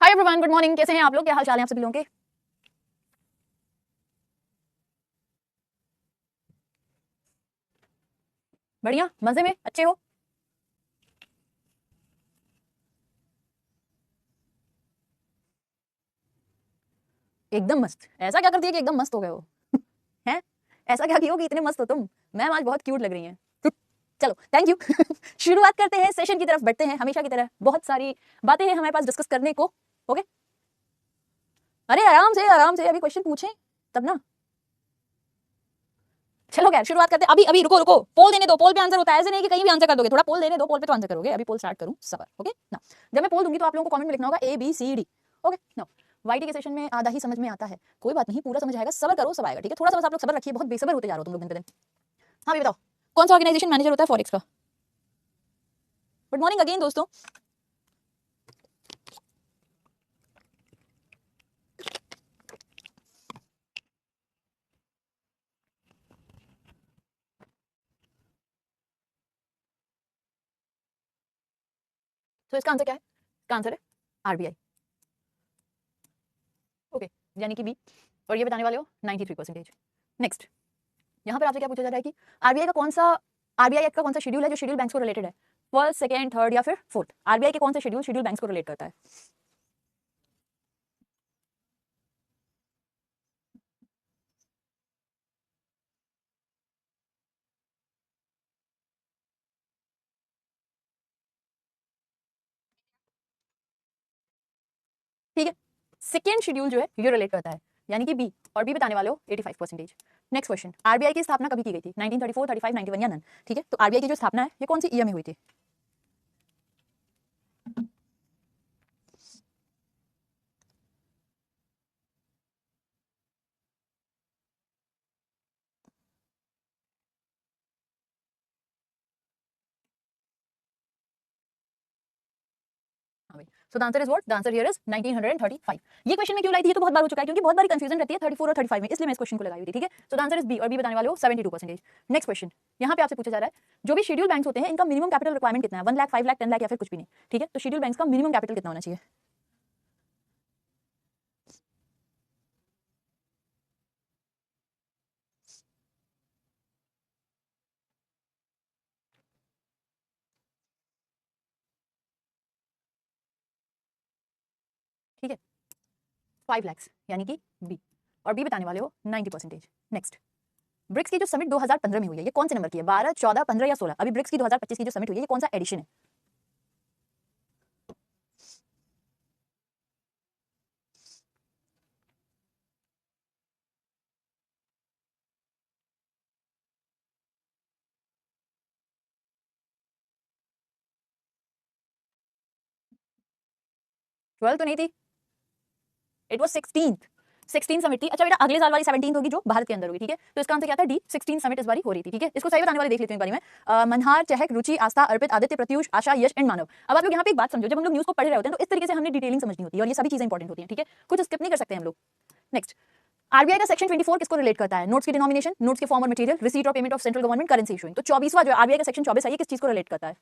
Hi everyone, good morning. कैसे हैं आप लोग? क्या हाल चाल है आप सभी लोगों के? बढ़िया, मजे में, अच्छे हो? एकदम मस्त। ऐसा क्या कर दिया कि एकदम मस्त हो गए हो? हैं? ऐसा क्या किया हो कि इतने मस्त हो तुम? मैम आज बहुत क्यूट लग रही हैं। चलो, थैंक यू। शुरुआत करते हैं, सेशन की तरफ बढ़ते हैं। हमेशा की तरह बहुत सारी बातें हैं हमारे पास डिस्कस करने को। ओके, अरे आराम से आराम से, अभी क्वेश्चन पूछें तब ना। चलो खैर, शुरुआत करते हैं। अभी अभी रुको रुको, पोल देने दो। पोल पे आंसर होता है, ऐसे नहीं कि कहीं भी आंसर कर दोगे। थोड़ा पोल देने दो, पोल पे तो आंसर करोगे। अभी पोल स्टार्ट करूं सबर। ओके ना, जब मैं पोल दूंगी तो आप लोगों को कमेंट में लिखना होगा ABCD। ओके ना। वाईटी के सेशन में आधा ही समझ में आता है, कोई बात नहीं, पूरा समझ आएगा। सबर करो, सब आएगा। ठीक है, थोड़ा सा बस आप लोग सबर रखिए। बहुत बेसबर होते जा रहे हो तुम लोग दिन पे दिन। हाँ, ये बताओ, कौन सा ऑर्गेनाइजेशन मैनेजर होता है फॉरेक्स का? गुड मॉर्निंग अगेन दोस्तों। तो इसका आंसर क्या है? इसका आंसर है RBI। ओके, यानी कि बी। और ये बताने वाले हो 93%। नेक्स्ट, यहाँ पर आपसे क्या पूछा जा रहा है कि आरबीआई का कौन सा, आरबीआई एक्ट का कौन सा शेड्यूल है जो शेड्यूल बैंक्स को रिलेटेड है? फर्स्ट, सेकंड, थर्ड या फिर फोर्थ? आरबीआई के कौन सा शेड्यूल शेड्यूल बैंक्स को रिलेट करता है? ठीक है, सेकेंड शेड्यूल जो है ये रिलेट करता है, यानी कि बी। और बी बताने वाले हो 85%। नेक्स्ट क्वेश्चन, आरबीआई की स्थापना कभी की गई थी? 1934, 35, 91 या नन? ठीक है, तो आरबीआई की जो स्थापना है ये कौन सी ईयर में हुई थी? हाँ भाई, सो the answer is what? The answer here is 1935। ये क्वेश्चन में क्यों लाई थी? ये तो बहुत बार हो चुका है, क्योंकि बहुत बार कंफ्यूजन रहती है 34 और 35 में, इसलिए मैं इस क्वेश्चन को लगाई हुई थी। ठीक है, so the answer is B. और बी बताने वाले हो 72%। नेक्स्ट क्वेश्चन, यहाँ पे आपसे पूछा जा रहा है, जो भी शेड्यूल बैंक्स होते हैं इनका मिनिमम कैपिटल रिक्वायरमेंट कितना है? 1 लाख, 5 लाख, 10 लाख या फिर कुछ भी नहीं? ठीक है, तो शेड्यूल बैंक्स का मिनिमम कैपिटल कितना होना चाहिए? ठीक है, 5 लाख, यानी कि बी। और बी बताने वाले हो 90%। नेक्स्ट, ब्रिक्स की जो समिट 2015 में हुई है ये कौन से नंबर की है? 12, 14, 15 या 16? अभी ब्रिक्स की 2025 की जो समिट हुई है ये कौन सा एडिशन है? 12 तो नहीं थी, इट वाज 16th। 16 समिट थी। अच्छा बेटा, अगले साल वाली 17 होगी जो भारत के अंदर होगी। ठीक है, तो इसका आंसर क्या था? डी। 16 समिट इस बारी हो रही थी। ठीक है, इसको सही बताने वाले देख लेते हैं एक बारी में। मनहार, चहक, रुचि, आस्था, अर्पित, आदित्य, प्रत्यूष, आशा, यश एंड मानव। अब आप लोग यहाँ पे एक बात समझो, जब हम लोग न्यूज को पढ़ रहे होते हैं तो इस तरीके से हमने डिटेलिंग समझनी होती है और ये सभी चीजें इंपॉर्टेंट होती हैं। ठीक है, कुछ स्किप नहीं कर सकते हम लोग। नेक्स्ट, आरबीआई का सेक्शन 24 किसको रिलेट करता है? नोट्स की डिनोमिनेशन, नोट्स के फॉर्म और मटेरियल, रिसीट और payment of central government, currency issuing. तो 24वां जो आरबीआई का सेक्शन 24 है ये किस चीज को रिलेट करता है?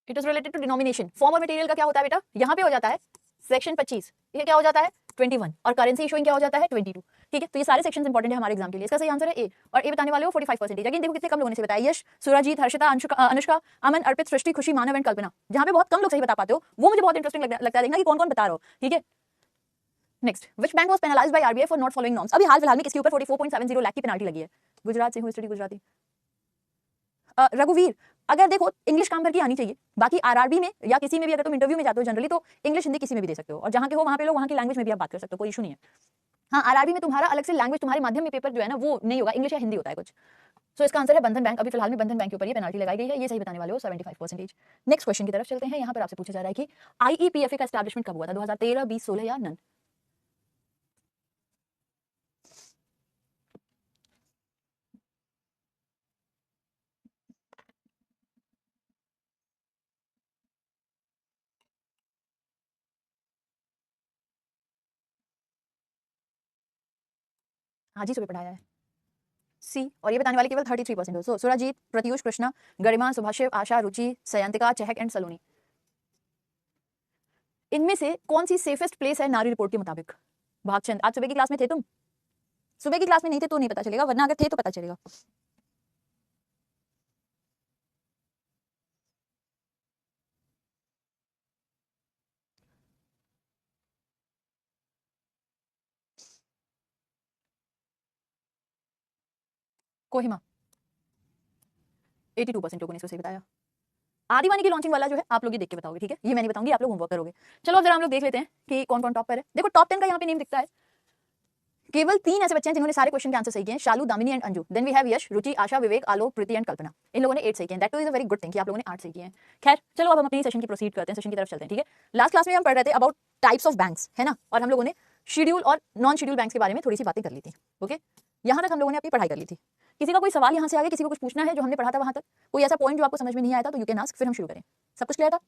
It is related to denomination. Form और मटेरियल का क्या होता है बेटा? यहाँ पे हो जाता है सेक्शन 25, ये क्या हो जाता है 21, और करेंसी इशूइंग क्या हो जाता है 22। ठीक है, तो ये सारे सेक्शन इंपॉर्टेंट है हमारे एग्जाम के लिए। इसका सही आंसर है ए। और ए बताने वाले हो 45%। अगेन देखो कितने कम लोगों ने सही बताया। यश, सुराजीत, हर्षिता, अनुष्का, अमन, अर्पित, सृष्टि, खुशी, मानव एंड कल्पना। जहाँ पे बहुत कम लोग सही बता पाते हो वो मुझे बहुत इंटरेस्टिंग लगता है देखना कि कौन कौन बता रहा हो। ठीक है, next, which bank was penalised by RBI for not following norms? अभी हाल फिलहाल में किसके ऊपर 44.70 लाख की पेनल्टी लगी है? गुजरात से हूँ, स्टडी गुजराती। रघुवीर, अगर देखो इंग्लिश काम भर की आनी चाहिए। बाकी आरआरबी में या किसी में भी अगर तुम इंटरव्यू में जाते हो जनरली तो इंग्लिश हिंदी किसी में भी दे सकते हो, और जहाँ के हो वहाँ पे लोग वहाँ की लैंग्वेज में भी आप बात कर सकते हो, कोई इशू नहीं है। हाँ, आरआरबी में तुम्हारा अलग से लैंग्वेज, तुम्हारे माध्यम में पेपर जो है ना वो नहीं होगा, इंग्लिश या हिंदी होता है कुछ। सो इसका आंसर है बंधन बैंक। अभी फिलहाल में बंधन बैंक के ऊपर ये पेनल्टी लगाई गई है, ये सही बताने वाले हो 75%। नेक्स्ट क्वेश्चन की तरफ चलते हैं। यहाँ पर आपसे पूछा जा रहा है कि आईईपीएफए का एस्टैब्लिशमेंट कब हुआ था? 2013, 20, 16 या नन? आज ही सुबह पढ़ाया है। सी, और ये बताने वाले केवल 33% हो। सो सुरजीत, प्रत्यूष, कृष्णा, गरिमा, सुभाषिव, आशा, रुचि, सयंतिका, चहक एंड सलोनी, इनमें से कौन सी सेफेस्ट प्लेस है नारी रिपोर्ट के मुताबिक? भागचंद, आज सुबह की क्लास में थे तुम? सुबह की क्लास में नहीं थे तो नहीं पता चलेगा, वरना अगर थे तो पता चलेगा। कोहिमा, 82% लोगों ने इसको सही बताया। आदिवानी की लॉन्चिंग वाला जो है आप लोग ये देख के बताओगे, ठीक है, ये मैं नहीं बताऊंगी, आप लोग होमवर्क करोगे। चलो अब जरा हम लोग देख लेते हैं कि कौन कौन टॉप पर है। देखो टॉप 10 का यहाँ पे नेम दिखता है, केवल 3 ऐसे बच्चे हैं जिन्होंने सारे क्वेश्चन के आंसर सही किए हैं, Shalu, Damini and Anju. Then we have Yash, Ruchi, Asha, Vivek, Alok, Preeti and Kalpana. इन लोगों ने 8 सही किए हैं। That too is a very good thing कि आप लोगों ने 8 सही किए हैं। खैर चलो अब हम अपनी सेशन की प्रोसीड करते हैं, सेशन की तरफ चलते हैं, ठीक है। लास्ट क्लास में हम पढ़ रहे थे अबाउट टाइप्स ऑफ बैंक्स, है ना, और हम लोगों ने शेड्यूल और नॉन शेड्यूल बैंक्स के बारे में थोड़ी सी बातें कर ली थी। ओके, यहाँ तक हम लोगों ने अपनी पढ़ाई कर ली थी। किसी का कोई सवाल यहाँ से आगे, किसी को कुछ पूछना है जो हमने पढ़ा था वहां तक, कोई ऐसा पॉइंट जो आपको समझ में नहीं आया था तो यू कैन आस्क, फिर हम शुरू करें। सब कुछ क्लियर था?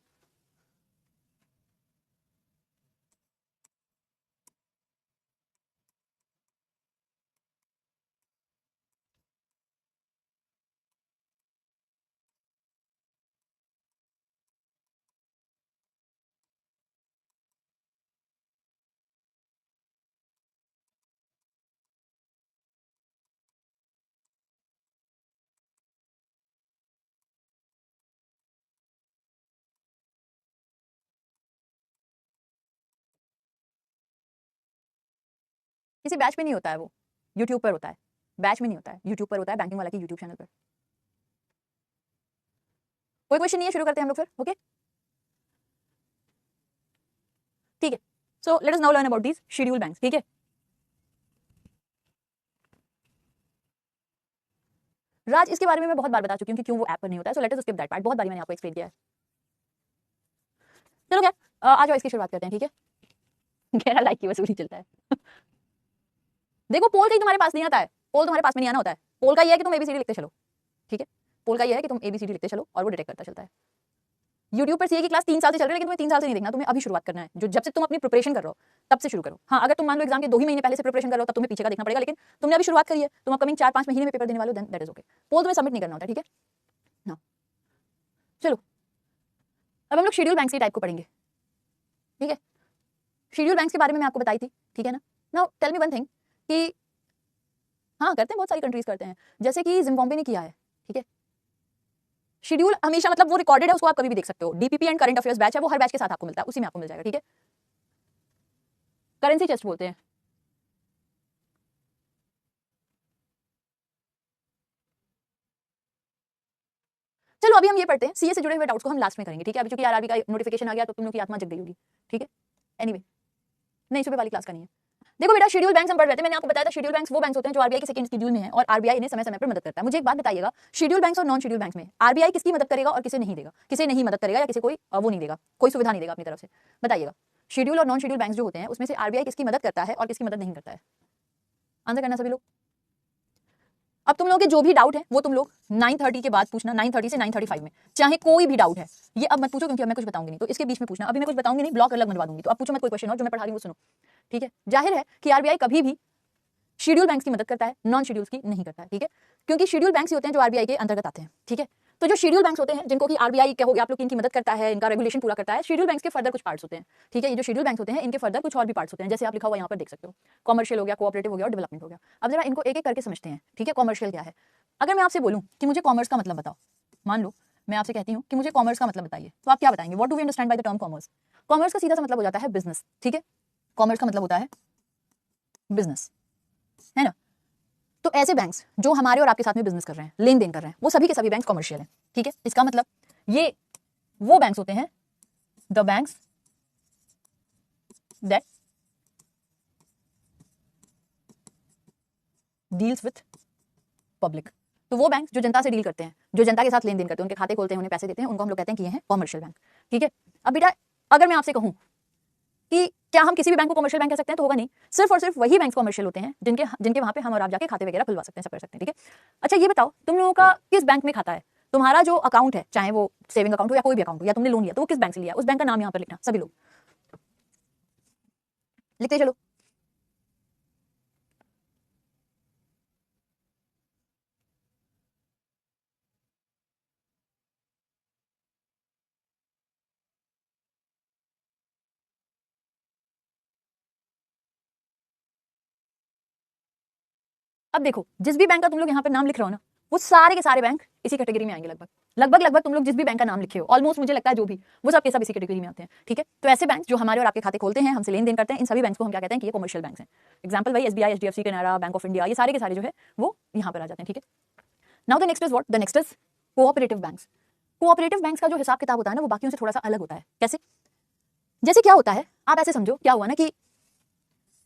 किसी बैच में नहीं होता है, वो यूट्यूब पर होता है। बैच में नहीं होता है, यूट्यूब पर होता है, बैंकिंग वाला की यूट्यूब चैनल पर। कोई क्वेश्चन नहीं है, शुरू करते हैं हम लोग फिर। ओके ठीक है, so let us now learn about these schedule banks, ठीक है। राज, इसके बारे में मैं बहुत बार बता चुकी हूँ कि क्यों वो ऐप पर नहीं होता है, so let us skip that part, बहुत बार मैंने आपको एक्सप्लेन किया है। चलो क्या, आ जाओ इसकी शुरुआत करते हैं, ठीक है। गहरा लाइक की वसूली चलता है। देखो पोल कहीं तुम्हारे पास नहीं आता है, पोल तुम्हारे पास में नहीं आना होता है। पोल का ये है कि तुम एबीसीडी लिखते चलो, ठीक है। पोल का ये है कि तुम एबीसीडी लिखते चलो और वो डिटेक्ट करता चलता है। यूट्यूब पर सीए की क्लास 3 साल से चल रही है, लेकिन तुम्हें 3 साल से नहीं देखना, तुम्हें अभी शुरुआत करना है। जो जब से तुम अपनी प्रिपरेशन कर रहे हो तब से शुरू करो। हाँ, अगर तुम मान लो एग्जाम के 2 ही महीने पहले से प्रिपरेशन कर रहे हो तब तुम्हें पीछे का देखना पड़ेगा, लेकिन तुमने अभी शुरुआत करी है, तुम अपकमिंग 4-5 महीने में पेपर देने वाले हो, देन दैट इज ओके। पोल तुम्हें सबमिट नहीं करना होता, ठीक है ना। चलो अब हम लोग शेड्यूल बैंक्स के टाइप को पढ़ेंगे, ठीक है। शेड्यूल बैंक्स के बारे में मैं आपको बताई थी, ठीक है ना। Now tell me one thing कि हाँ करते हैं, बहुत सारी कंट्रीज करते हैं, जैसे कि जिम्बाब्वे ने किया है, ठीक है। शेड्यूल हमेशा मतलब वो रिकॉर्डेड है, उसको आप कभी भी देख सकते हो। DPP and current affairs batch है, वो हर बैच के साथ आपको मिलता है, उसी में आपको मिल जाएगा, ठीक है। करेंसी चेस्ट बोलते हैं। चलो अभी हम ये पढ़ते हैं, सीए से जुड़े हुए डाउट्स को हम लास्ट में करेंगे, ठीक है। अभी चूंकि आरआरबी का नोटिफिकेशन आ गया तो तुम लोग की आत्मा जग गई होगी, ठीक है। एनीवे नहीं, सुबह वाली क्लास का नहीं है। देखो बेटा, शेड्यूल बैंक्स हम पढ़ रहे थे, मैंने आपको बताया था शेड्यूल बैंक्स वो बैंक्स होते हैं जो आरबीआई के सेकंड शेड्यूल में है और आरबीआई इन्हें समय समय पर मदद करता है। मुझे एक बात बताइएगा, शेड्यूल बैंक्स और नॉन शेड्यूल बैंक्स में आरबीआई किसकी मदद करेगा और किसे नहीं देगा, किसे नहीं मदद करेगा या किसे कोई वो नहीं देगा, कोई सुविधा नहीं देगा अपनी तरफ से, बताइएगा। शेड्यूल और नॉन शेड्यूल बैंक्स जो होते हैं उसमें से आरबीआई किसकी मदद करता है और किसकी मदद नहीं करता है, आंसर करना सभी लोग। अब तुम लोगों के जो भी डाउट है वो तुम लोग 9:30 के बाद पूछना, 9:30 से 9:35 में, चाहे कोई भी डाउट है। ये अब मत पूछो क्योंकि अब मैं कुछ बताऊंगी नहीं, तो इसके बीच में पूछना। अभी मैं कुछ बताऊंगी नहीं, ब्लॉक अलग बनवा दूंगी, तो अब पूछो मत कोई क्वेश्चन और जो मैं पढ़ा रही हूँ वो सुनो, ठीक है। जाहिर है कि आरबीआई कभी भी शेड्यूल बैंक्स की मदद करता है, नॉन शेड्यूल्स की नहीं करता है, ठीक है। क्योंकि शेड्यूल बैंक्स होते हैं जो आरबीआई के अंतर्गत आते हैं, ठीक है। तो जो शेड्यूल बैंक्स होते हैं जिनको कि आरबीआई क्या हो गया आप लोग की इनकी मदद करता है, इनका रेगुलेशन पूरा करता है, शेड्यूल बैंक्स के फर्दर कुछ पार्ट्स होते हैं, ठीक है। ये जो शेड्यूल बैंक्स होते हैं इनके फर्दर कुछ और भी पार्ट्स होते हैं, जैसे आप लिखा हुआ यहाँ पर देख सकते हो, कॉमर्शियल हो गया, कोऑपरेटिव हो गया और डेवलपमेंट हो गया। अब जरा इनको एक एक करके समझते हैं, ठीक है। कॉमर्शियल क्या है? अगर मैं आपसे बोलूं कि मुझे कॉमर्स का मतलब बताओ, मान लो मैं आपसे कहती हूँ कि मुझे कॉमर्स का मतलब बताइए, तो आप क्या बताएंगे? What do we understand by the term commerce? Commerce का सीधा सा मतलब हो जाता है बिजनेस, ठीक है। कॉमर्स का मतलब होता है बिजनेस, है ना। तो ऐसे बैंक्स जो हमारे और आपके साथ में बिजनेस कर रहे हैं, लेन देन कर रहे हैं, वो सभी के सभी बैंक कॉमर्शियल हैं, ठीक है। इसका मतलब ये वो बैंक्स होते हैं, the banks that deals with public. तो वो बैंक जो जनता से डील करते हैं, जो जनता के साथ लेन देन करते हैं, उनके खाते खोलते हैं, उन्हें पैसे देते हैं, उनको हम लोग कहते हैं कि ये हैं कॉमर्शियल बैंक, ठीक है। अब बेटा अगर मैं आपसे कहूं कि क्या हम किसी भी बैंक को कमर्शियल बैंक कह सकते हैं, तो होगा नहीं। सिर्फ और सिर्फ वही बैंक कमर्शियल होते हैं जिनके जिनके वहां पे हम और आप जाके खाते वगैरह खुलवा सकते हैं, सब कर सकते हैं, ठीक है। अच्छा ये बताओ, तुम लोगों का किस बैंक में खाता है? तुम्हारा जो अकाउंट है, चाहे वो सेविंग अकाउंट हो या कोई भी अकाउंट हो, या तुमने लोन लिया तो वो किस बैंक से लिया, उस बैंक का नाम यहाँ पर लिखना, सभी लोग लिखते चलो। अब देखो जिस भी बैंक का तुम लोग यहाँ पर नाम लिख रहे हो ना, वो सारे के सारे बैंक इसी कैटेगरी में आएंगे। लगभग लगभग लगभग तुम लोग जिस भी बैंक का नाम लिखे हो, ऑलमोस्ट मुझे लगता है जो भी, वो सब के सब इसी कैटेगरी में आते हैं। ठीक है, तो ऐसे बैंक जो हमारे और आपके खाते खोलते हैं, हमसे लेन देन करते हैं, इन सभी बैंक्स को हम क्या कहते हैं कि ये कॉमर्शियल बैंक्स हैं। एग्जांपल भाई SBI, HDFC, Canara, bank of India, ये सारे के सारे जो है वो यहाँ पर आ जाते हैं। ठीक है, now the next is what? The next is cooperative banks. Cooperative banks का जो हिसाब किताब होता है ना, वो बाकियों से थोड़ा सा अलग होता है। कैसे? जैसे क्या होता है, आप ऐसे समझो, क्या हुआ ना कि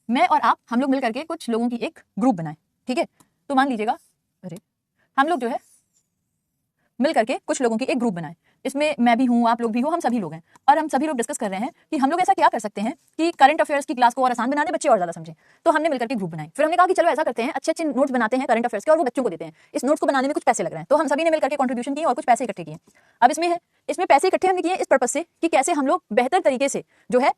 मैं और आप, हम लोग मिल करके कुछ लोगों की एक ग्रुप बनाए। ठीक है, तो मान लीजिएगा, अरे हम लोग जो है मिल करके कुछ लोगों की एक ग्रुप बनाए, इसमें मैं भी हूँ, आप लोग भी हो, हम सभी लोग हैं, और हम सभी लोग डिस्कस कर रहे हैं कि हम लोग ऐसा क्या कर सकते हैं कि करंट अफेयर्स की क्लास को और आसान बना दे, बच्चे और ज्यादा समझें। तो हमने मिलकर के ग्रुप बनाए, फिर हमने कहा कि चलो ऐसा करते हैं, अच्छे अच्छे नोट्स बनाते हैं करंट अफेयर्स के और वो बच्चों को देते हैं। इस नोट्स को बनाने में कुछ पैसे लग रहे हैं, तो हम सभी ने मिलकर के कंट्रीब्यूशन किए और कुछ पैसे इकट्ठे किए। अब इसमें है, इसमें पैसे इकट्ठे हमने किए इस पर्पज से कि कैसे हम लोग बेहतर तरीके से जो है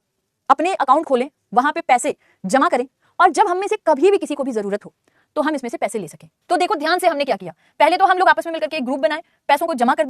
अपने अकाउंट खोलें, वहां पे पैसे जमा करें, और जब हम में से कभी भी किसी को भी जरूरत हो तो हम इसमें से पैसे ले सकें। तो देखो ध्यान से हमने क्या किया, पहले तो हम लोग आपस में मिलकर के एक ग्रुप बनाए, पैसों को जमा कर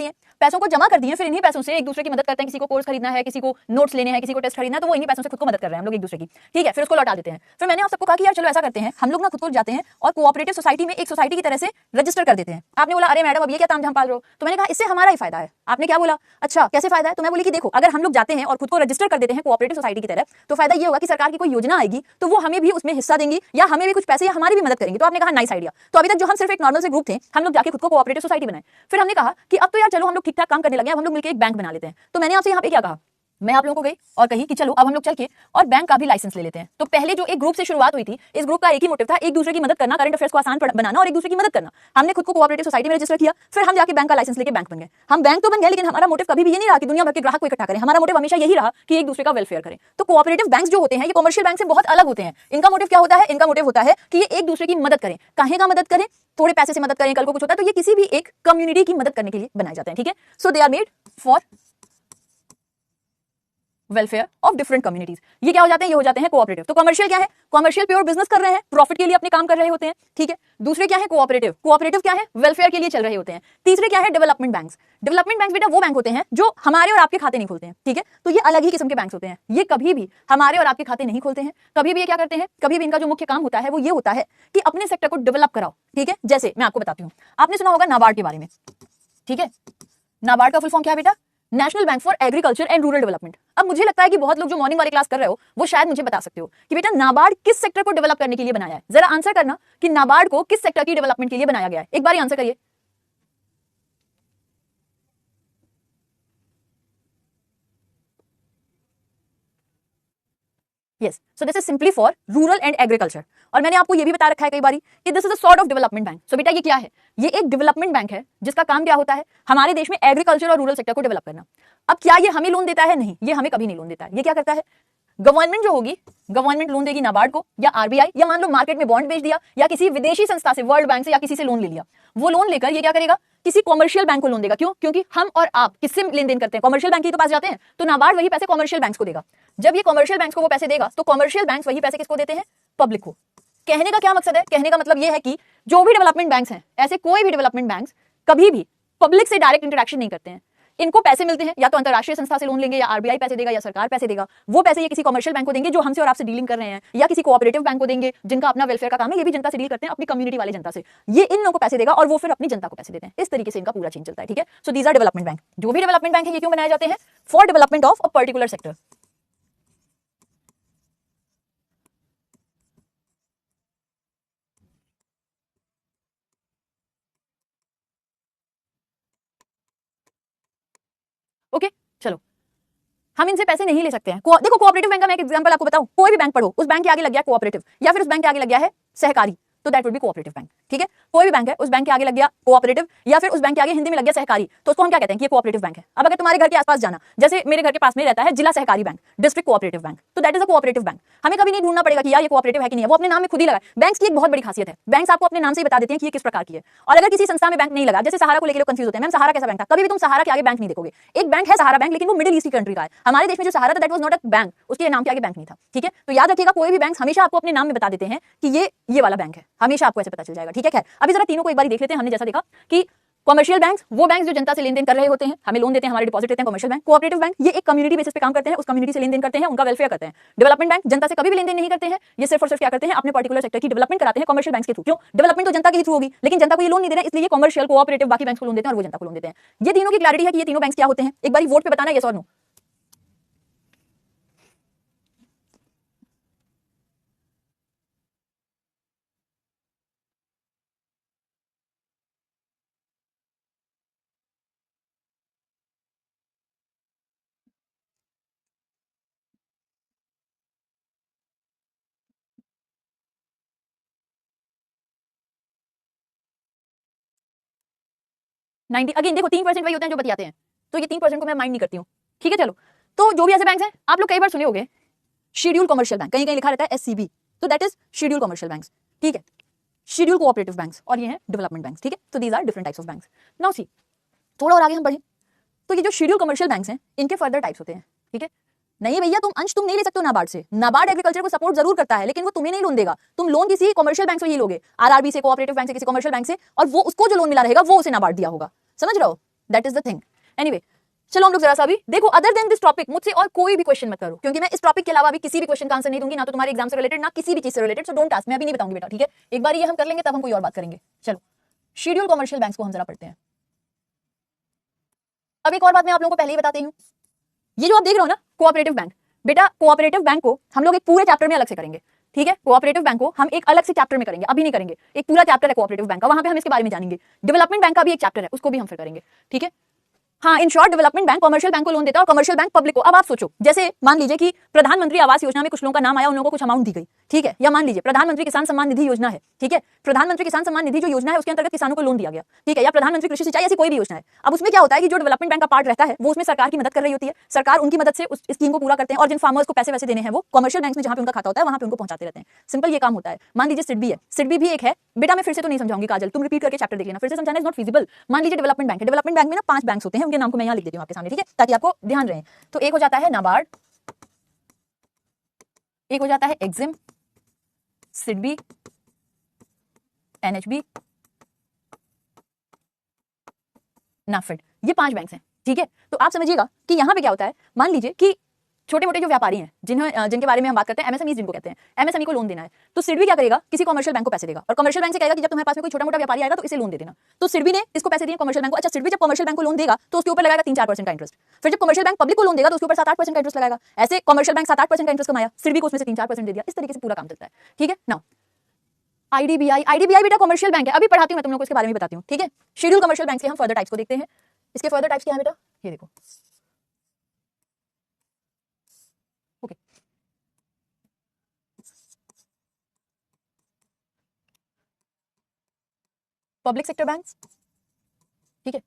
दिए, फिर इन्हीं पैसों से एक दूसरे की मदद करते हैं। किसी को कोर्स खरीदना है, किसी को नोट्स लेने हैं, किसी को टेस्ट खरीदना है, तो वो इन्हीं पैसों से खुद को मदद कर रहे हैं हम लोग एक दूसरे की। ठीक है, फिर उसको लौटा देते हैं। फिर मैंने आप सबको कहा कि यार चलो ऐसा करते हैं, हम लोग ना खुद को जाते हैं और कोऑपरेटिव सोसाइटी में एक सोसाइटी की तरह से रजिस्टर कर देते हैं। आपने बोला अरे मैडम अब ये क्या तामझाम पाल रहे हो? तो मैंने कहा इससे हमारा ही फायदा है। आपने क्या बोला? अच्छा कैसे फायदा है? तो मैं बोली कि देखो, अगर हम लोग जाते हैं और खुद को रजिस्टर कर देते हैं कोऑपरेटिव सोसाइटी की तरह, तो फायदा ये होगा कि सरकार की कोई योजना आएगी तो वो हमें भी उसमें हिस्सा देंगी या हमें भी कुछ पैसे या हमारी भी मदद करेंगे। तो आपने कहा नाइस आइडिया। तो अभी तक जो हम सिर्फ एक नॉर्मल से ग्रुप थे, हम लोग जाके खुद को कोऑपरेटिव सोसाइटी बनाए। फिर हमने कहा कि अब तो यार चलो हम लोग ठीक ठाक काम करने लगे, अब हम लोग मिलकर एक बैंक बना लेते हैं। तो मैंने आपसे यहाँ पे क्या कहा, मैं आप लोगों को गई और कही कि चलो अब हम लोग चल के और बैंक का भी लाइसेंस ले लेते हैं। तो पहले जो एक ग्रुप से शुरुआत हुई थी, इस ग्रुप का एक ही मोटिव था, एक दूसरे की मदद करना, करंट अफेयर्स को आसान बनाना और एक दूसरे की मदद करना। हमने खुद को कोऑपरेटिव सोसाइटी में रजिस्टर किया, फिर हम जाके बैंक का लाइसेंस लेके बैंक बन गए। हम बैंक तो बन गए, लेकिन हमारा मोटिव कभी भी ये नहीं रहा कि दुनिया भर के ग्राहक को इकट्ठा करें। हमारा मोटिव हमेशा यही रहा कि एक दूसरे का वेलफेयर करें। तो कोऑपरेटिव बैंक जो होते हैं ये कमर्शियल बैंक से बहुत अलग होते हैं। इनका मोटिव क्या होता है? इनका मोटिव होता है कि ये एक दूसरे की मदद करें। काहे का मदद करें? थोड़े पैसे से मदद करें, कल को कुछ होता है तो ये किसी भी एक कम्युनिटी की मदद करने के लिए बनाए जाते हैं। ठीक है, so they are made for welfare of different communities. ये क्या हो जाते हैं? ये हो जाते हैं कोऑपरेटिव। तो कमर्शियल क्या है? कमर्शियल प्योर बिजनेस कर रहे हैं, प्रॉफिट के लिए अपने काम कर रहे होते हैं। ठीक है, दूसरे क्या है? कोऑपरेटिव। कोऑपरेटिव क्या है? वेलफेयर के लिए चल रहे होते हैं। तीसरे क्या है? Development banks. डेवलपमेंट बैंक्स बेटा वो बैंक होते हैं जो हमारे और आपके खाते नहीं खोलते हैं। ठीक है, तो ये अलग ही किस्म के बैंक्स होते हैं। ये कभी भी हमारे और आपके खाते नहीं खोलते हैं। कभी भी ये क्या करते हैं? कभी भी इनका जो मुख्य काम होता है वो ये होता है कि अपने सेक्टर को डेवलप कराओ। ठीक है, जैसे मैं आपको बताती हूँ, आपने सुना होगा नाबार्ड के बारे में। ठीक है, नाबार्ड का फुल फॉर्म क्या है बेटा? National bank for agriculture and rural development. अब मुझे लगता है कि बहुत लोग जो मॉर्निंग वाली क्लास कर रहे हो वो शायद मुझे बता सकते हो कि बेटा नाबार्ड किस सेक्टर को डेवलप करने के लिए बनाया है। जरा आंसर करना कि नाबार्ड को किस सेक्टर की डेवलपमेंट के लिए बनाया गया है। एक बार आंसर करिए। Yes, so this is simply for rural and agriculture. और मैंने आपको ये भी बता रखा है कई बारी कि this is a sort of development bank. So बेटा ये क्या है? ये एक डेवलपमेंट बैंक है जिसका काम क्या होता है? हमारे देश में एग्रीकल्चर और रूरल सेक्टर को डेवलप करना। अब क्या ये हमें लोन देता है? नहीं, ये हमें कभी नहीं लोन देता है। ये क्या करता है? गवर्नमेंट जो होगी, गवर्नमेंट लोन देगी नाबार्ड को या आरबीआई, या मान लो मार्केट में बॉन्ड बेच दिया या किसी विदेशी संस्था से, वर्ल्ड बैंक से या किसी से लोन ले लिया। वो लोन लेकर ये क्या करेगा? किसी कॉमर्शियल बैंक को लोन देगा। क्यों? क्योंकि हम और आप किससे लेन देन करते हैं? कॉमर्शियल बैंक के पास जाते हैं, तो नाबार्ड वही पैसे कॉमर्शियल बैंक्स को देगा। जब ये कॉमर्शियल बैंक्स को वो पैसे देगा तो कॉमर्शियल बैंक्स वही पैसे किसको देते हैं? पब्लिक को। कहने का क्या मकसद है? कहने का मतलब ये है कि जो भी डेवलपमेंट बैंक्स हैं, ऐसे कोई भी डेवलपमेंट बैंक्स कभी भी पब्लिक से डायरेक्ट इंटरेक्शन नहीं करते हैं। इनको पैसे मिलते हैं या तो अंतरराष्ट्रीय संस्था से लोन लेंगे, या आरबीआई पैसे देगा, या सरकार पैसे देगा। वो पैसे ये किसी कमर्शियल बैंक को देंगे जो हमसे और आपसे डीलिंग कर रहे हैं, या किसी कोऑपरेटिव बैंक को देंगे जिनका अपना वेलफेयर का काम है। ये भी जनता से डील करते हैं, अपनी कम्युनिटी वाले जनता से। ये इन लोगों को पैसे देगा और वो फिर अपनी जनता को पैसे देते हैं। इस तरीके से इनका पूरा चेन चलता है। ठीक है, so these are development bank. जो भी डेवलपमेंट बैंक है ये क्यों बनाए जाते हैं? For development of a particular sector. Okay, चलो हम इनसे पैसे नहीं ले सकते हैं। देखो कोऑपरेटिव बैंक का मैं एक एग्जांपल आपको बताऊं, कोई भी बैंक पढ़ो, उस बैंक के आगे लग गया कोऑपरेटिव, या फिर उस बैंक के आगे लग गया है सहकारी, तो that would be cooperative bank. ठीक है, कोई भी बैंक है उस बैंक के आगे लग गया कोऑपरेटिव, या फिर उस बैंक के आगे हिंदी में लग गया सहकारी, तो उसको हम क्या कहते हैं कि ये कोऑपरेटिव बैंक है। अब अगर तुम्हारे घर के आसपास जाना, जैसे मेरे घर के पास में रहता है जिला सहकारी बैंक, डिस्ट्रिक्ट कोऑपरेटिव बैंक, तो that is a cooperative bank. हमें कभी नहीं ढूंढना पड़ेगा कि यार ये कोऑपरेटिव है कि नहीं है, वो अपने नाम में खुद ही लगा। बैंक्स की एक बहुत बड़ी खासियत है, बैंक्स आपको अपने नाम से ही बता देते हैं कि ये किस प्रकार की है। और अगर किसी संस्था में बैंक नहीं लगा, जैसे सहारा को लेकर कंफ्यूज होते हैं, मैम सहारा कैसा बैंक था? कभी भी तुम सहारा के आगे बैंक नहीं देखोगे। एक बैंक है सहारा बैंक, लेकिन वो मिडिल ईस्ट की कंट्री का है। हमारे देश में जो सहारा था that was not a bank, उसके नाम के आगे बैंक नहीं था। ठीक है, तो याद रखिएगा कोई भी बैंक हमेशा आपको अपने नाम में बता देते हैं कि ये वाला बैंक है, हमेशा आपको ऐसे पता चल जाएगा। ठीक है, खैर अभी जरा तीनों को एक बार देख लेते हैं। हमने जैसा देखा कि कमर्शियल बैंक वो बैंक जो जनता से लेन देन कर रहे होते हैं, हमें लोन देते हैं, हमारे डिपॉजिट लेते हैं, कमर्शियल बैंक। कोऑपरेटिव बैंक ये एक कम्युनिटी बेसिस पे काम करते हैं, उस कम्युनिटी से लेन देन करते हैं, उनका वेलफेयर करते हैं। डेवलपमेंट बैंक जनता से कभी भी लेन देन नहीं करते हैं, ये सिर्फ और सिर्फ क्या करते हैं, अपने पर्टिकुलर सेक्टर की डेवलपमेंट कराते हैं कमर्शियल बैंक के थ्रू। क्यों? डेवलपमेंट तो जनता के ही थ्रू होगी, लेकिन जनता को ये लोन नहीं दे रहे हैं, इसलिए ये कमर्शियल कोऑपरेटिव बाकी बैंक को लोन देते हैं और वो जनता को लोन देते हैं। ये तीनों की क्लैरिटी है कि ये तीनों बैंक क्या होते हैं। एक बार वोट पे बताना यस और नो। अगेन देखो 3% वही होते हैं जो बतियाते हैं, तो ये 3% को मैं माइंड नहीं करती हूँ। ठीक है चलो, तो जो भी ऐसे बैंक हैं आप लोग कई बार सुने होंगे शेड्यूल कमर्शियल बैंक, कहीं कहीं लिखा रहता है एससीबी, तो that is schedule commercial banks. ठीक है, शेड्यूल कोऑपरेटिव बैंक्स, और ये हैं डेवलपमेंट बैंक्स। ठीक है, तो these are different types of banks. Now see, थोड़ा और आगे हम बढ़ें तो ये जो शेड्यूल कमर्शियल बैंक्स हैं इनके फर्दर टाइप्स होते हैं। ठीक है, नहीं भैया तुम अंश तुम नहीं ले सकते हो नाबार्ड से, नाबार्ड एग्रीकल्चर को सपोर्ट जरूर करता है लेकिन वो तुम्हें नहीं लोन देगा, तुम लोन किसी कमर्शियल बैंक से ही लोगे, आरआरबी से, कोऑपरेटिव बैंक से, किसी कमर्शियल बैंक से, और वो उसको जो लोन मिला रहेगा वो उसे नाबार्ड दिया होगा। समझ रहे हो? That is the thing. Anyway, चलो हम लोग जरा सा भी देखो, अदर देन दिस टॉपिक मुझसे और कोई भी क्वेश्चन मत करो, क्योंकि मैं इस टॉपिक के अलावा भी किसी भी क्वेश्चन का आंसर नहीं दूंगी, ना तो तुम्हारे एग्जाम से रिलेटेड, ना किसी भी चीज से रिलेटेड। सो डोंट आस्क, मैं अभी नहीं बताऊंगी बेटा। ठीक है, एक बार ये हम कर लेंगे तब हम कोई और बात करेंगे। चलो, शेड्यूल कमर्शियल बैंक्स को हम जरा पढ़ते हैं। अब एक और बात मैं आप लोगों को पहले ही बताती हूँ, ये जो आप देख रहे हो ना कोऑपरेटिव बैंक, बेटा कोऑपरेटिव बैंक को हम लोग एक पूरे चैप्टर में अलग से करेंगे। ठीक है, कोऑपरेटिव बैंक को हम एक अलग से चैप्टर में करेंगे, अभी नहीं करेंगे। एक पूरा चैप्टर है कोऑपरेटिव बैंक का, वहां पे हम इसके बारे में जानेंगे। डेवलपमेंट बैंक का भी एक चैप्टर है, उसको भी हम फिर करेंगे। ठीक है, हाँ, in short development bank commercial bank को लोन देता है और कमर्शियल बैंक पब्लिक को। अब आप सोचो, जैसे मान लीजिए कि प्रधानमंत्री आवास योजना में कुछ लोगों का नाम आया, उन लोगों को कुछ अमाउंट दी गई। ठीक है, या मान लीजिए प्रधानमंत्री किसान सम्मान निधि योजना है। ठीक है, प्रधानमंत्री किसान सम्मान निधि जो योजना है उसके अंतर्गत किसानों को लोन दिया गया। ठीक है, या प्रधानमंत्री कृषि सिंचाई, ऐसी कोई भी योजना है। अब उसमें क्या होता है कि जो डेवलपमेंट बैंक का पार्ट रहता है वो उसमें सरकार की मदद कर रही होती है, सरकार उनकी मदद से उस स्कीम को पूरा करते हैं, और जिन फार्मर्स को पैसे वैसे देने हैं वो कमर्शियल बैंक में जहां पे उनका खाता होता है वहां पे उनको पहुंचाते रहते हैं। सिंपल ये काम होता है। मान लीजिए सिडबी है, सिडबी भी एक है बेटा, मैं फिर से तो नहीं समझाऊंगी काजल, तुम रिपीट करके चैप्टर देख लेना, फिर से समझाना इज नॉट फिजिबल। मान लीजिए डेवलपमेंट बैंक है, डेवलपमेंट बैंक में ना 5 बैंक होते हैं, उनके नाम को मैं यहाँ लिख देती हूँ आपके सामने। ठीक है, ताकि आपको ध्यान रहे। तो एक हो जाता है नाबार्ड, एक हो जाता है एग्जिम, सिडबी, एनएचबी, नाफेड, ये 5 बैंक हैं। ठीक है, तो आप समझिएगा कि यहां पे क्या होता है। मान लीजिए कि छोटे मोटे जो व्यापारी हैं, जिनके बारे में हम बात करते हैं, एमएसएमई जिनको कहते हैं, एमएसएमई को लोन देना है, तो सिडबी क्या करेगा, किसी कमर्शियल बैंक को पैसे देगा, और कमर्शियल बैंक से कहेगा कि जब तुम्हारे पास में कोई छोटा मोटा व्यापारी आएगा तो इसे लोन दे देना। तो सिडबी ने इसको पैसे दिए कमर्शियल बैंक को। अच्छा, सिडबी जब कमर्शियल बैंक को लोन देगा तो उसके ऊपर लगाएगा 3-4% का इंटरेस्ट। फिर जब कमर्शियल बैंक पब्लिक को लोन देगा तो उसके ऊपर 7-8% का इंटरेस्ट लगाएगा। ऐसे कमर्शियल बैंक 7-8% का इंटरेस्ट कमाया, सिडबी को उसमें से 3-4% दे दिया। इस तरीके से पूरा काम चलता है। ठीक है, नाउ आईडीबीआई बेटा कमर्शियल बैंक है, अभी पढ़ाती हूं मैं तुम लोगों को, इसके बारे में बताती हूं। ठीक है, शेड्यूल कमर्शियल बैंक के हम फर्दर टाइप्स को देखते हैं। इसके फर्दर टाइप्स क्या है बेटा, ये देखो। Okay, public sector banks. ठीक है,